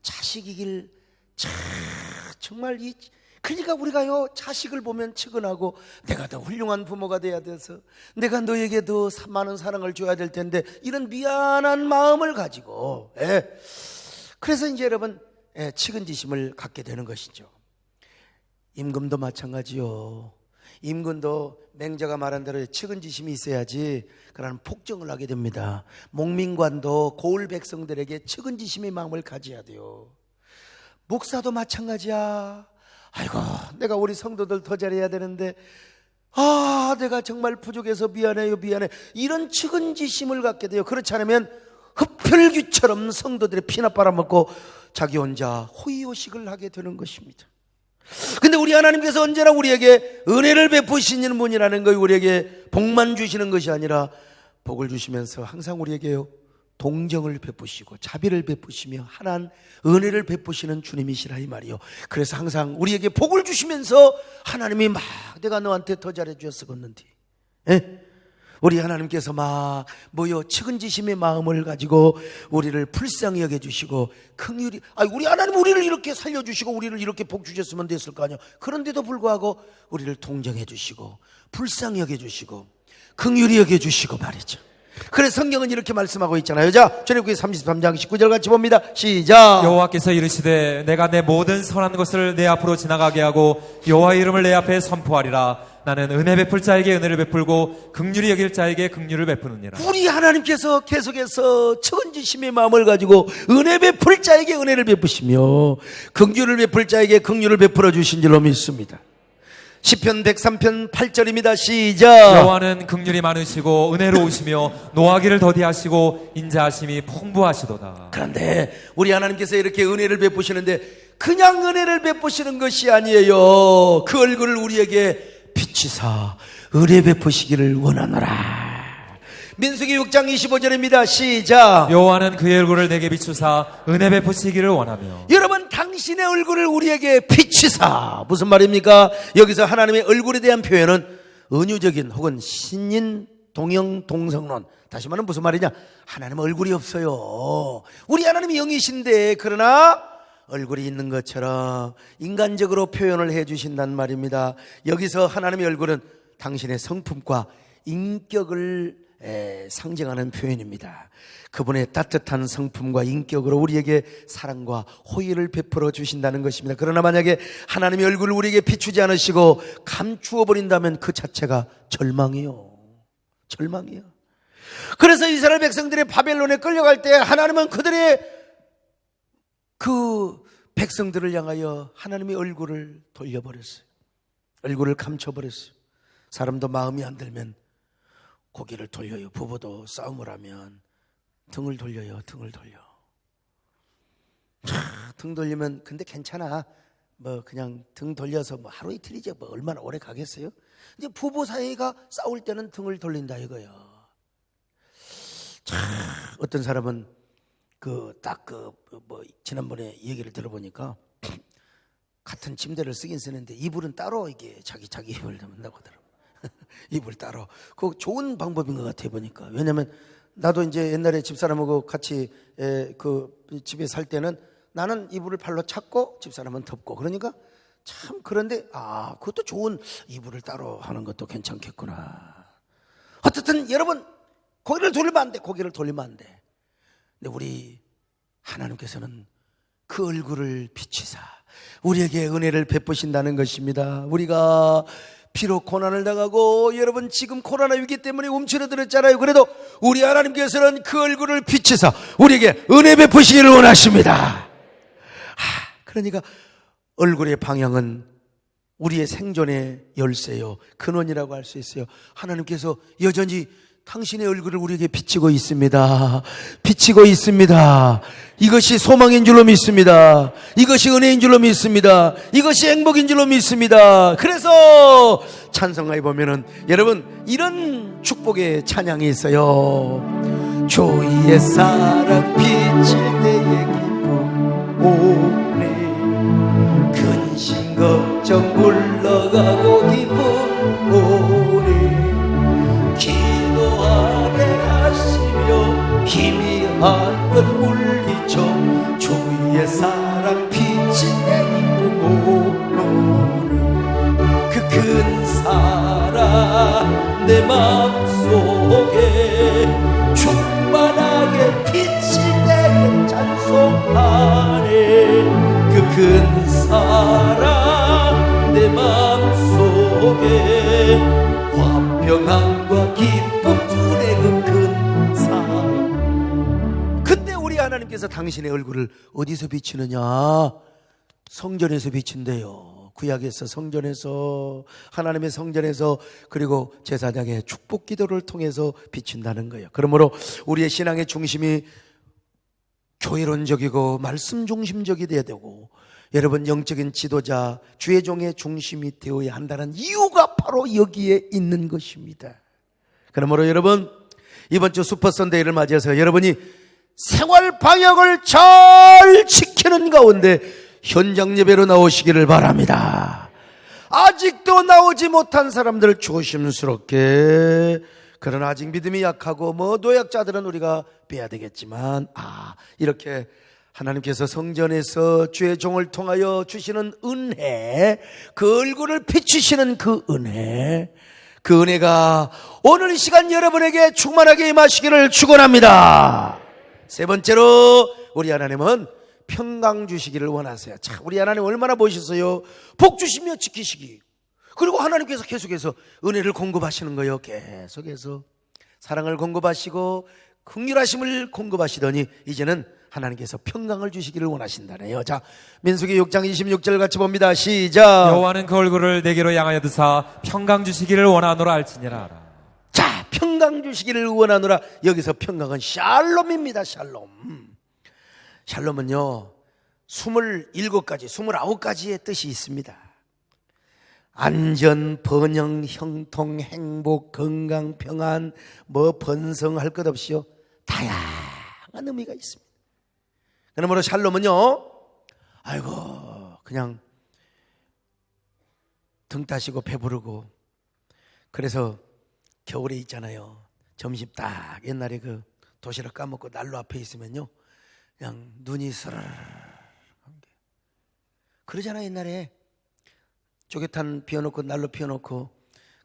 자식이길 정말 그러니까 우리가요, 자식을 보면 측은하고 내가 더 훌륭한 부모가 돼야 돼서 내가 너에게 더 많은 사랑을 줘야 될 텐데, 이런 미안한 마음을 가지고, 그래서 이제 여러분, 측은지심을 갖게 되는 것이죠. 임금도 마찬가지요. 임금도 맹자가 말한 대로 측은지심이 있어야지 그러나 폭정을 하게 됩니다. 목민관도 고을 백성들에게 측은지심의 마음을 가져야 돼요. 목사도 마찬가지야. 아이고, 내가 우리 성도들 더 잘해야 되는데, 내가 정말 부족해서 미안해요, 미안해. 이런 측은지심을 갖게 돼요. 그렇지 않으면 흡혈귀처럼 성도들의 피나 빨아먹고 자기 혼자 호의호식을 하게 되는 것입니다. 근데 우리 하나님께서 언제나 우리에게 은혜를 베푸시는 분이라는 거예요. 우리에게 복만 주시는 것이 아니라 복을 주시면서 항상 우리에게요, 동정을 베푸시고 자비를 베푸시며 하나님 은혜를 베푸시는 주님이시라 이 말이요. 그래서 항상 우리에게 복을 주시면서 하나님이 막 내가 너한테 더 잘해 주었었는데, 우리 하나님께서 막 측은지심의 마음을 가지고 우리를 불쌍히 여겨주시고 긍휼히, 우리 하나님 우리를 이렇게 살려주시고 우리를 이렇게 복 주셨으면 됐을 거 아니야. 그런데도 불구하고 우리를 동정해 주시고 불쌍히 여겨주시고 긍휼히 여겨주시고 말이죠. 그래서 성경은 이렇게 말씀하고 있잖아요. 자, 출애굽기 33장 19절 같이 봅니다. 시작. 여호와께서 이르시되 내가 내 모든 선한 것을 내 앞으로 지나가게 하고 여호와의 이름을 내 앞에 선포하리라. 나는 은혜 베풀 자에게 은혜를 베풀고 긍휼히 여길 자에게 긍휼을 베푸느니라. 우리 하나님께서 계속해서 측은지심의 마음을 가지고 은혜 베풀 자에게 은혜를 베푸시며 긍휼을 베풀 자에게 긍휼을 베풀어 주신 줄로 믿습니다. 시편 103편 8절입니다. 시작. 여호와는 긍휼이 많으시고 은혜로우시며 노하기를 더디하시고 인자하심이 풍부하시도다. 그런데 우리 하나님께서 이렇게 은혜를 베푸시는데 그냥 은혜를 베푸시는 것이 아니에요. 그 얼굴을 우리에게 비치사 은혜 베푸시기를 원하노라. 민수기 6장 25절입니다. 시작. 여호와는 그의 얼굴을 내게 비추사 은혜 베푸시기를 원하며. 여러분, 당신의 얼굴을 우리에게 비치사, 무슨 말입니까? 여기서 하나님의 얼굴에 대한 표현은 은유적인 혹은 신인 동형 동성론, 다시 말하면 무슨 말이냐, 하나님은 얼굴이 없어요. 우리 하나님이 영이신데 그러나 얼굴이 있는 것처럼 인간적으로 표현을 해 주신단 말입니다. 여기서 하나님의 얼굴은 당신의 성품과 인격을 상징하는 표현입니다. 그분의 따뜻한 성품과 인격으로 우리에게 사랑과 호의를 베풀어 주신다는 것입니다. 그러나 만약에 하나님의 얼굴을 우리에게 비추지 않으시고 감추어 버린다면 그 자체가 절망이요. 절망이요. 그래서 이스라엘 백성들이 바벨론에 끌려갈 때 하나님은 그들의 그 백성들을 향하여 하나님의 얼굴을 돌려버렸어요. 얼굴을 감춰버렸어요. 사람도 마음이 안 들면 고개를 돌려요. 부부도 싸움을 하면 등을 돌려요. 등을 돌려. 등 돌리면 근데 괜찮아. 그냥 등 돌려서 하루 이틀이죠. 얼마나 오래 가겠어요? 이제 부부 사이가 싸울 때는 등을 돌린다 이거예요. 어떤 사람은 지난번에 얘기를 들어보니까 같은 침대를 쓰긴 쓰는데 이불은 따로 이게 자기 이불을 넣는다고 하더라고요. 이불 따로. 그거 좋은 방법인 것 같아 보니까. 왜냐면 나도 이제 옛날에 집사람하고 같이 집에 살 때는 나는 이불을 발로 찼고 집사람은 덮고, 그러니까 참, 그런데 그것도 좋은, 이불을 따로 하는 것도 괜찮겠구나. 어쨌든 여러분, 고개를 돌리면 안 돼. 고개를 돌리면 안 돼. 근데 우리 하나님께서는 그 얼굴을 비치사 우리에게 은혜를 베푸신다는 것입니다. 우리가 비록 고난을 당하고, 여러분 지금 코로나 위기 때문에 움츠러들었잖아요. 그래도 우리 하나님께서는 그 얼굴을 비치사 우리에게 은혜 베푸시기를 원하십니다. 그러니까 얼굴의 방향은 우리의 생존의 열쇠요, 근원이라고 할 수 있어요. 하나님께서 여전히 당신의 얼굴을 우리에게 비치고 있습니다. 비치고 있습니다. 이것이 소망인 줄로 믿습니다. 이것이 은혜인 줄로 믿습니다. 이것이 행복인 줄로 믿습니다. 그래서 찬송가에 보면은 여러분 이런 축복의 찬양이 있어요. 주의 사랑 비칠 때의 기쁨 오네, 근심 걱정 물러가고 기쁨 오네, 기도하게 하시며 희미한 것 물리쳐 주의 사랑 비칠 때 기쁨 오네. 내 마음속에 충만하게 빛이 되게 찬송하네. 그 큰 사랑 내 마음속에 화평함과 기쁨 주네. 그 큰 사랑. 근데 우리 하나님께서 당신의 얼굴을 어디서 비치느냐? 성전에서 비친대요. 구약에서 성전에서, 하나님의 성전에서, 그리고 제사장의 축복 기도를 통해서 비친다는 거예요. 그러므로 우리의 신앙의 중심이 교회론적이고 말씀 중심적이 되어야 되고, 여러분 영적인 지도자, 주의 종의 중심이 되어야 한다는 이유가 바로 여기에 있는 것입니다. 그러므로 여러분, 이번 주 슈퍼선데이를 맞이해서 여러분이 생활 방역을 잘 지키는 가운데 현장 예배로 나오시기를 바랍니다. 아직도 나오지 못한 사람들 조심스럽게, 그러나 아직 믿음이 약하고 노약자들은 우리가 빼야 되겠지만, 이렇게 하나님께서 성전에서 주의 종을 통하여 주시는 은혜, 그 얼굴을 비추시는 그 은혜가 오늘 이 시간 여러분에게 충만하게 임하시기를 축원합니다. 세 번째로, 우리 하나님은 평강 주시기를 원하세요. 자, 우리 하나님 얼마나 멋있어요. 복 주시며 지키시기. 그리고 하나님께서 계속해서 은혜를 공급하시는 거예요. 계속해서 사랑을 공급하시고 긍휼하심을 공급하시더니 이제는 하나님께서 평강을 주시기를 원하신다네요. 자, 민수기 6장 26절 같이 봅니다. 시작. 여호와는 그 얼굴을 내게로 향하여 드사 평강 주시기를 원하노라 할지니라. 자, 평강 주시기를 원하노라. 여기서 평강은 샬롬입니다. 샬롬은요 27가지 29가지의 뜻이 있습니다. 안전, 번영, 형통, 행복, 건강, 평안, 번성할 것 없이요 다양한 의미가 있습니다. 그러므로 샬롬은요, 그냥 등 따시고 배부르고, 그래서 겨울에 있잖아요, 점심 딱 옛날에 그 도시락 까먹고 난로 앞에 있으면요 그냥 눈이 스르르 그러잖아요. 옛날에 쪼개탄 피워놓고 난로 피워놓고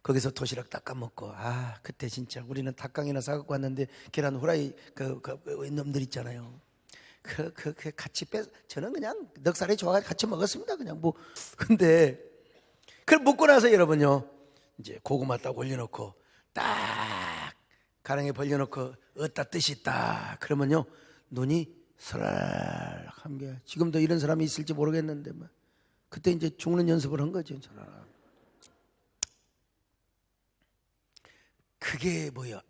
거기서 도시락 딱 까먹고, 그때 진짜 우리는 닭강이나 사갖고 왔는데 계란 후라이 그 놈들 있잖아요. 그 같이 저는 그냥 넉살이 좋아가지고 같이 먹었습니다. 그냥 근데 그걸 먹고 나서 여러분요, 이제 고구마 딱 올려놓고 딱 가랑에 벌려놓고 어따 뜻이 딱 그러면요 눈이 서랄한 게, 지금도 이런 사람이 있을지 모르겠는데 그때 이제 죽는 연습을 한 거죠. 그게 뭐예요?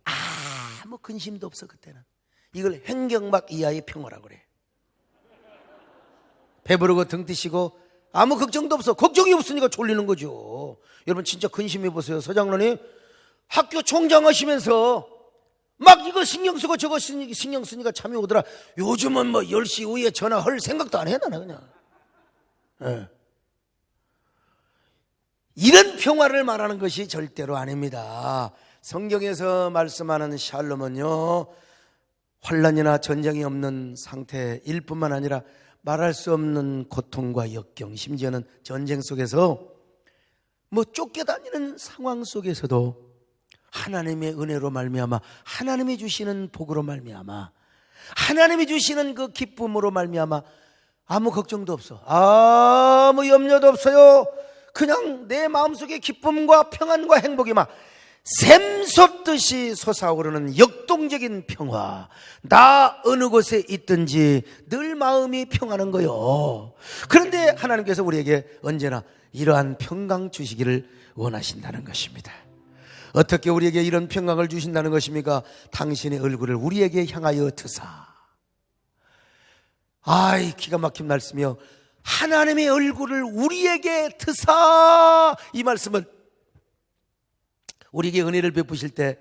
아무 근심도 없어. 그때는 이걸 행경막 이하의 평화라고 그래. 배부르고 등 뛰시고 아무 걱정도 없어. 걱정이 없으니까 졸리는 거죠. 여러분 진짜 근심해 보세요. 서장로님 학교 총장 하시면서 막 이거 신경 쓰고 저거 신경 쓰니까 잠이 오더라. 요즘은 10시 이후에 전화할 생각도 안 해. 나는 그냥. 이런 평화를 말하는 것이 절대로 아닙니다. 성경에서 말씀하는 샬롬은요 환난이나 전쟁이 없는 상태일 뿐만 아니라 말할 수 없는 고통과 역경, 심지어는 전쟁 속에서 쫓겨다니는 상황 속에서도 하나님의 은혜로 말미암아, 하나님이 주시는 복으로 말미암아, 하나님이 주시는 그 기쁨으로 말미암아 아무 걱정도 없어. 아무 염려도 없어요. 그냥 내 마음속에 기쁨과 평안과 행복이 막 샘솟듯이 솟아오르는 역동적인 평화. 나 어느 곳에 있든지 늘 마음이 평안한 거요. 그런데 하나님께서 우리에게 언제나 이러한 평강 주시기를 원하신다는 것입니다. 어떻게 우리에게 이런 평강을 주신다는 것입니까? 당신의 얼굴을 우리에게 향하여 드사. 기가 막힌 말씀이요. 하나님의 얼굴을 우리에게 드사. 이 말씀은 우리에게 은혜를 베푸실 때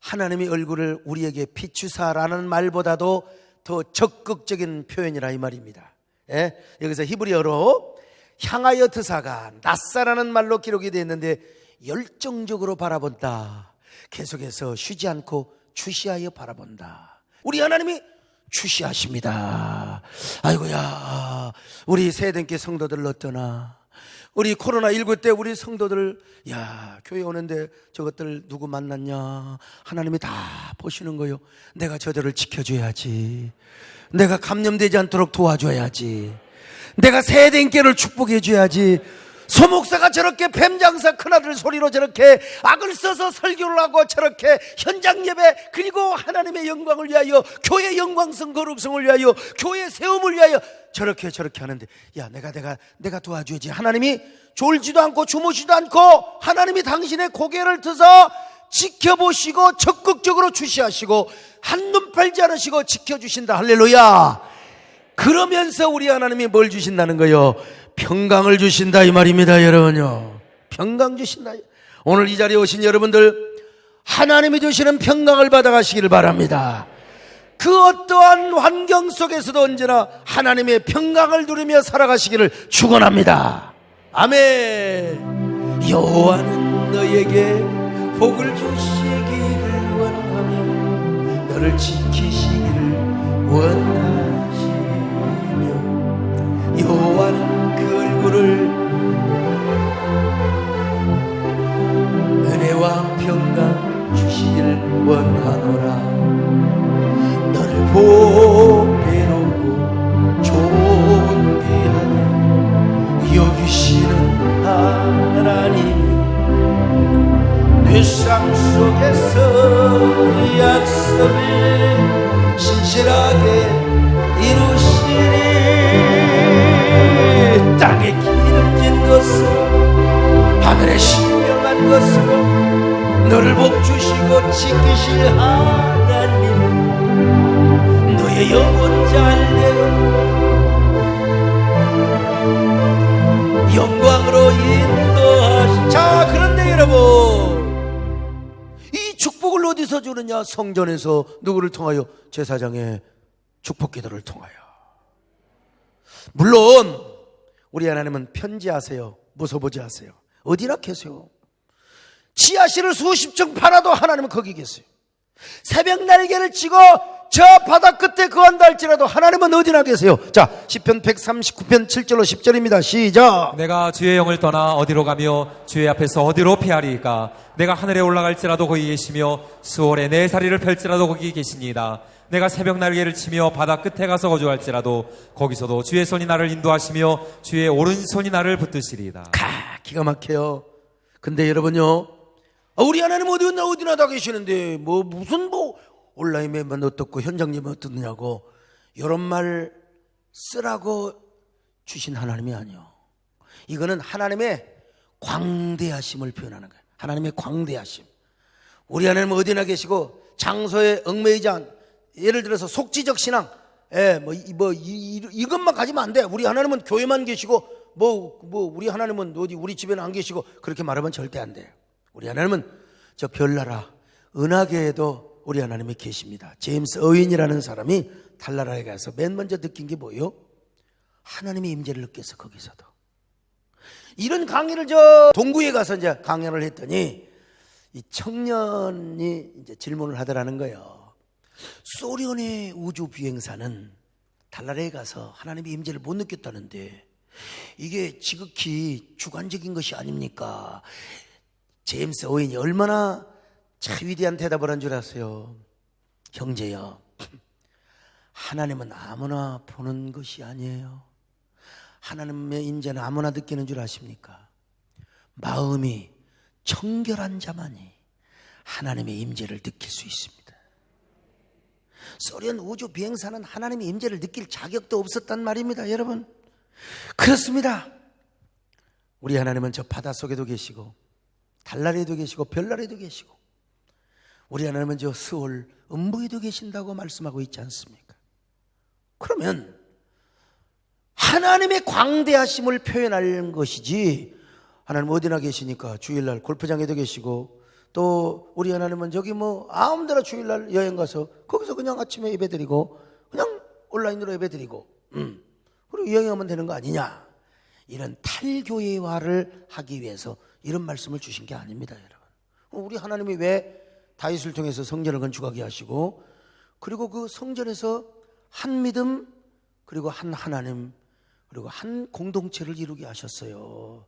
하나님의 얼굴을 우리에게 비추사라는 말보다도 더 적극적인 표현이라 이 말입니다. 여기서 히브리어로 향하여 드사가 낫사라는 말로 기록이 되어 있는데 열정적으로 바라본다. 계속해서 쉬지 않고 주시하여 바라본다. 우리 하나님이 주시하십니다. 아이고야, 우리 세대께 성도들 어떠나, 우리 코로나19 때 우리 성도들, 야, 교회 오는데 저것들 누구 만났냐? 하나님이 다 보시는 거요. 내가 저들을 지켜줘야지. 내가 감염되지 않도록 도와줘야지. 내가 세대인께를 축복해줘야지. 소목사가 저렇게 뱀장사 큰아들 소리로 저렇게 악을 써서 설교를 하고 저렇게 현장 예배, 그리고 하나님의 영광을 위하여, 교회 영광성 거룩성을 위하여, 교회 세움을 위하여 저렇게 하는데, 야, 내가 도와줘야지. 하나님이 졸지도 않고 주무시도 않고 하나님이 당신의 고개를 드서 지켜보시고 적극적으로 주시하시고 한눈 팔지 않으시고 지켜주신다. 할렐루야. 그러면서 우리 하나님이 뭘 주신다는 거요? 평강을 주신다, 이 말입니다. 여러분요, 평강 주신다. 오늘 이 자리에 오신 여러분들, 하나님이 주시는 평강을 받아가시기를 바랍니다. 그 어떠한 환경 속에서도 언제나 하나님의 평강을 누리며 살아가시기를 축원합니다. 아멘. 여호와는 너에게 복을 주시기를 원하며 너를 지키시기를 원하시며 여호와는 그 얼굴을 은혜와 평강 주시기를 원하노라. 너를 보배롭고 존귀하게 여기시는 하나님, 내 삶 속에서 약속을 신실하게 이루시리. 땅에 기름진 것으로 하늘에 신령한 것으로 너를 복주시고 지키실 하나님, 너의 영혼 잘되어 영광으로 인도하시. 자, 그런데 여러분, 이 축복을 어디서 주느냐? 성전에서. 누구를 통하여? 제사장의 축복 기도를 통하여. 물론 우리 하나님은 편지하세요. 무서보지 하세요. 어디나 계세요. 지하실을 수십 층 팔아도 하나님은 거기 계세요. 새벽 날개를 치고 저 바다 끝에 거한다 할지라도 하나님은 어디나 계세요. 자, 시편 139편 7절로 10절입니다. 시작. 내가 주의 영을 떠나 어디로 가며 주의 앞에서 어디로 피하리이까? 내가 하늘에 올라갈지라도 거기 계시며 수월에 내 다리를 펼지라도 거기 계시니이다. 내가 새벽 날개를 치며 바다 끝에 가서 거주할지라도 거기서도 주의 손이 나를 인도하시며 주의 오른손이 나를 붙드시리이다. 기가 막혀요. 근데 여러분요, 우리 하나님 어디나 다 계시는데 무슨 온라인에만 어떻고 현장 예배만 어떻느냐고 이런 말 쓰라고 주신 하나님이 아니요. 이거는 하나님의 광대하심을 표현하는 거예요. 하나님의 광대하심. 우리 하나님은 어디나 계시고 장소에 얽매이지 않, 예를 들어서 속지적 신앙, 이것만 가지면 안 돼. 우리 하나님은 교회만 계시고 우리 하나님은 어디 우리 집에는 안 계시고 그렇게 말하면 절대 안 돼요. 우리 하나님은 저 별나라 은하계에도 우리 하나님이 계십니다. 제임스 어윈이라는 사람이 달나라에 가서 맨 먼저 느낀 게 뭐예요? 하나님의 임재를 느꼈어. 거기서도. 이런 강의를 저 동구에 가서 이제 강연을 했더니 이 청년이 이제 질문을 하더라는 거예요. 소련의 우주 비행사는 달나라에 가서 하나님의 임재를 못 느꼈다는데 이게 지극히 주관적인 것이 아닙니까? 제임스 어윈이 얼마나 참 위대한 대답을 한 줄 아세요? 형제여, 하나님은 아무나 보는 것이 아니에요. 하나님의 임재는 아무나 느끼는 줄 아십니까? 마음이 청결한 자만이 하나님의 임재를 느낄 수 있습니다. 소련 우주 비행사는 하나님의 임재를 느낄 자격도 없었단 말입니다. 여러분, 그렇습니다. 우리 하나님은 저 바닷속에도 계시고 달나라에도 계시고 별나라에도 계시고 우리 하나님은 저 스올 음부에도 계신다고 말씀하고 있지 않습니까? 그러면 하나님의 광대하심을 표현할 것이지, 하나님 어디나 계시니까 주일날 골프장에도 계시고 또 우리 하나님은 저기 아무데나 주일날 여행 가서 거기서 그냥 아침에 예배드리고 그냥 온라인으로 예배드리고 그리고 여행하면 되는 거 아니냐, 이런 탈교회화를 하기 위해서 이런 말씀을 주신 게 아닙니다. 여러분, 우리 하나님이 왜 다윗을 통해서 성전을 건축하게 하시고 그리고 그 성전에서 한 믿음 그리고 한 하나님 그리고 한 공동체를 이루게 하셨어요.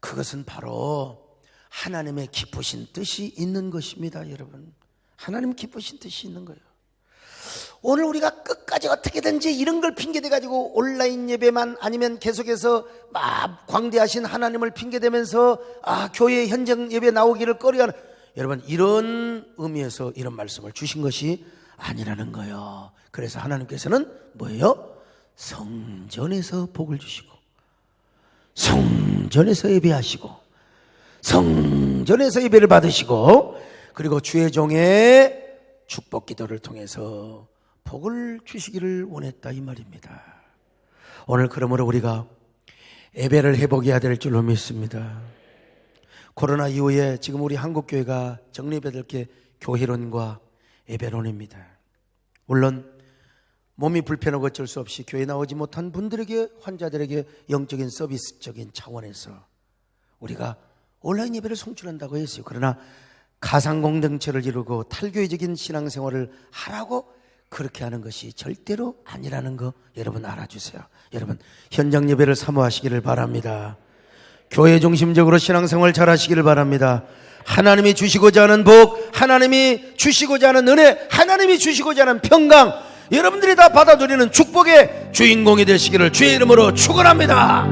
그것은 바로 하나님의 기쁘신 뜻이 있는 것입니다. 여러분, 하나님 기쁘신 뜻이 있는 거예요. 오늘 우리가 끝까지 어떻게든지 이런 걸 핑계대가지고 온라인 예배만 아니면 계속해서 막 광대하신 하나님을 핑계대면서 교회 현장 예배 나오기를 꺼려하는, 여러분, 이런 의미에서 이런 말씀을 주신 것이 아니라는 거예요. 그래서 하나님께서는 뭐예요? 성전에서 복을 주시고, 성전에서 예배하시고, 성전에서 예배를 받으시고, 그리고 주의 종의 축복 기도를 통해서 복을 주시기를 원했다, 이 말입니다. 오늘 그러므로 우리가 예배를 회복해야 될 줄로 믿습니다. 코로나 이후에 지금 우리 한국교회가 정립해야 될 게 교회론과 예배론입니다. 물론 몸이 불편하고 어쩔 수 없이 교회 나오지 못한 분들에게, 환자들에게 영적인 서비스적인 차원에서 우리가 온라인 예배를 송출한다고 했어요. 그러나 가상공동체를 이루고 탈교회적인 신앙생활을 하라고 그렇게 하는 것이 절대로 아니라는 거 여러분 알아주세요. 여러분, 현장 예배를 사모하시기를 바랍니다. 교회 중심적으로 신앙생활 잘 하시기를 바랍니다. 하나님이 주시고자 하는 복, 하나님이 주시고자 하는 은혜, 하나님이 주시고자 하는 평강, 여러분들이 다 받아들이는 축복의 주인공이 되시기를 주의 이름으로 축원합니다.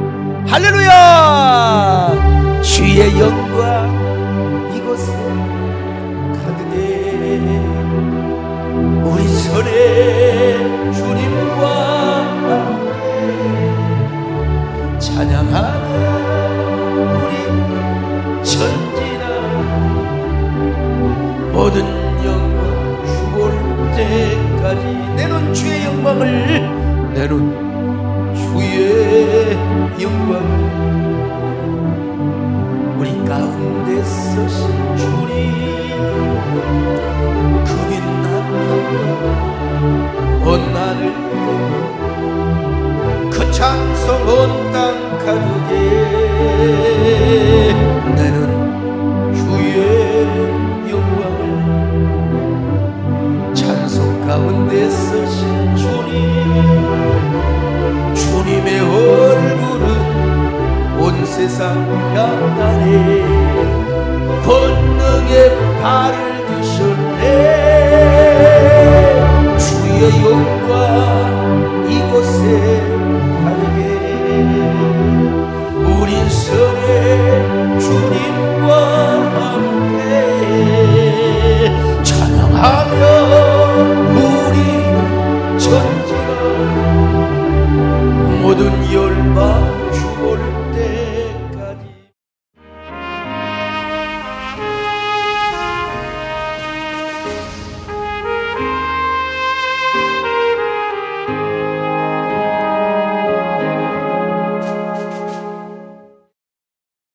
할렐루야! 주의 영광 이곳에 가득해 우리 손에 주님과 함께 찬양하는 우리 전지나 모든 영광 죽을 때까지 내는 주의 영광을, 내는 주의 영광을 우리 가운데 서신 주님, 그 빛난 영광 온 나를 그 찬송 온 땅 가득해 내는 주의 영광을 찬송 가운데 서신 주님, 주님의 얼굴은 온 세상 향하네 권능의 발을 드셨네 주의 영광 이곳에 가득해 우린 선에